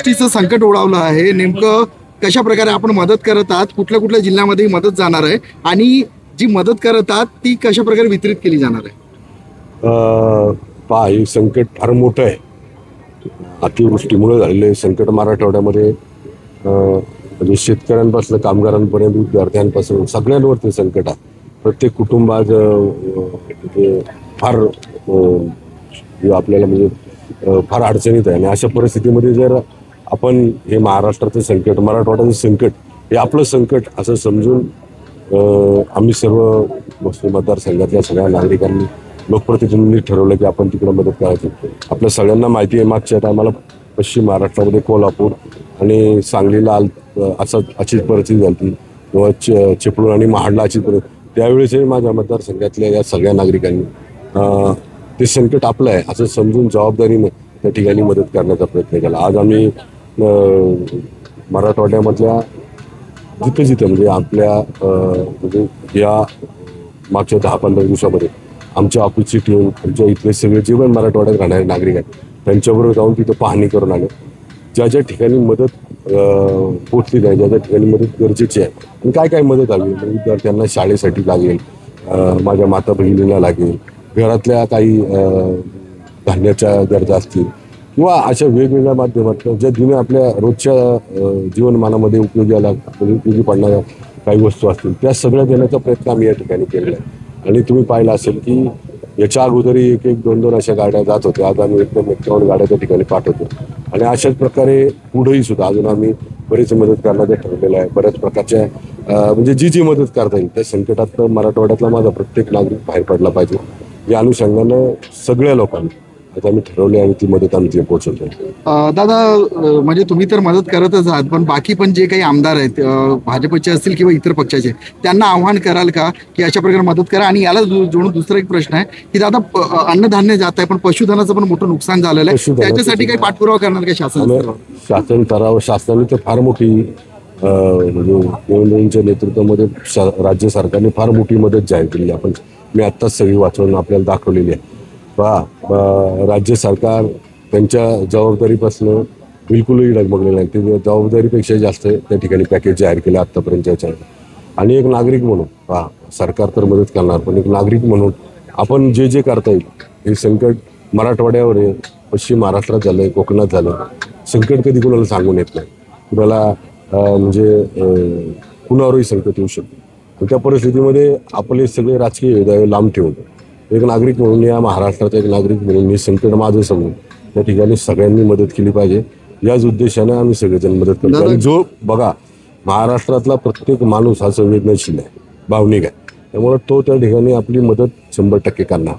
अतिवृष्टीचं संकट ओढावलं आहे, नेमकं कशा प्रकारे आपण मदत करत आहात, कुठल्या कुठल्या जिल्ह्यामध्ये ही मदत जाणार आहे आणि जी मदत करत आहात ती कशा प्रकारे वितरित केली जाणार आहे? पहा, हे संकट फार मोठं आहे. अतिवृष्टीमुळे झालेले संकट मराठवाड्यामध्ये म्हणजे शेतकऱ्यांपासून कामगारांपर्यंत विद्यार्थ्यांपासून सगळ्यांवरती संकट आहे. प्रत्येक कुटुंबात म्हणजे फार आपल्याला म्हणजे फार अडचणीत आहे. आणि अशा परिस्थितीमध्ये जर आपण हे महाराष्ट्राचं संकट, मराठवाड्याचं संकट हे आपलं संकट असं समजून आम्ही सर्व मुस्लिम मतदारसंघातल्या सगळ्या नागरिकांनी, लोकप्रतिनिधींनी ठरवलं की आपण तिकडे मदत करायची. आपल्या सगळ्यांना माहिती आहे, मागच्या टायमाला पश्चिम महाराष्ट्रामध्ये कोल्हापूर आणि सांगलीला अशीच परिस्थिती झाली किंवा चिपळूण आणि महाडला अशीच परिस्थिती. त्यावेळेसही माझ्या मतदारसंघातल्या या सगळ्या नागरिकांनी ते संकट आपलं आहे असं समजून जबाबदारीनं त्या ठिकाणी मदत करण्याचा प्रयत्न केला. आज आम्ही मराठवाड्यामधल्या जिथं म्हणजे आपल्या म्हणजे या मागच्या 10-15 दिवसामध्ये आमच्या ऑफिसची टीम, आमच्या इथले सगळे जे पण मराठवाड्यात राहणारे नागरिक आहेत त्यांच्याबरोबर जाऊन तिथं पाहणी करून आलो. ज्या ज्या ठिकाणी मदत पोचली नाही, ज्या ज्या ठिकाणी मदत गरजेची आहे आणि काय काय मदत हवी, विद्यार्थ्यांना शाळेसाठी लागेल, माझ्या माता बहिणीला लागेल, घरातल्या काही धान्याच्या गरजा असतील किंवा अशा वेगवेगळ्या माध्यमातून ज्या जुन्या आपल्या रोजच्या जीवनमानामध्ये उपयोगी पडणाऱ्या काही वस्तू असतील त्या सगळ्या देण्याचा प्रयत्न आम्ही या ठिकाणी केलेला आहे. आणि तुम्ही पाहिलं असेल की याच्या अगोदरही 1-2 अशा गाड्या जात होत्या. आज आम्ही एकदम 51 गाड्या त्या ठिकाणी पाठवतो आणि अशाच प्रकारे पुढेही सुद्धा अजून आम्ही बरीच मदत करण्याचं ठरलेलं आहे. बऱ्याच प्रकारच्या म्हणजे जी मदत करता येईल त्या संकटात मराठवाड्यातला माझा प्रत्येक नागरिक बाहेर पडला पाहिजे या अनुषंगानं सगळ्या लोकांनी आता आम्ही ठरवले आणि ती मदत आम्ही तिथे पोहोचवतो. दादा, म्हणजे तुम्ही तर मदत करतच आहात, पण बाकी पण जे काही आमदार आहेत भाजपचे असतील किंवा इतर पक्षाचे, त्यांना आव्हान कराल का की अशा प्रकारे मदत करा? आणि याला जोडून दुसरा एक प्रश्न आहे की दादा, अन्नधान्य जात आहे पण पशुधनाचं पण मोठं नुकसान झालेलं आहे, त्याच्यासाठी काही पाठपुरावा करणार का शासन? शासनाने तर फार मोठी म्हणजे देवेंद्रजींच्या नेतृत्वामध्ये राज्य सरकारने फार मोठी मदत जाहीर केली. मी आत्ताच सगळी वाचून आपल्याला दाखवलेली आहे. राज्य सरकार त्यांच्या जबाबदारीपासून बिलकुलही डगमगलेलं नाही. ते जबाबदारीपेक्षा जास्त त्या ठिकाणी पॅकेज जाहीर केलं आत्तापर्यंतच्या. आणि एक नागरिक म्हणून सरकार तर मदत करणार, पण एक नागरिक म्हणून आपण जे करता येईल, हे संकट मराठवाड्यावर आहे, पश्चिम महाराष्ट्रात झालं आहे, कोकणात झालं. संकट कधी कुणाला सांगून येत नाही, कुणाला म्हणजे कुणावरही संकट येऊ शकतं. त्या परिस्थितीमध्ये आपले सगळे राजकीय वेधावे लांब ठेवून एक नागरिक म्हणून, या महाराष्ट्राचा एक नागरिक म्हणून हे संकट माझं समजून त्या ठिकाणी सगळ्यांनी मदत केली पाहिजे. याच उद्देशाने आम्ही सगळेजण मदत करतो. आणि जो बघा, महाराष्ट्रातला प्रत्येक माणूस हा संवेदनशील आहे, भावनिक आहे, त्यामुळे तो त्या ठिकाणी आपली मदत 100% करणार.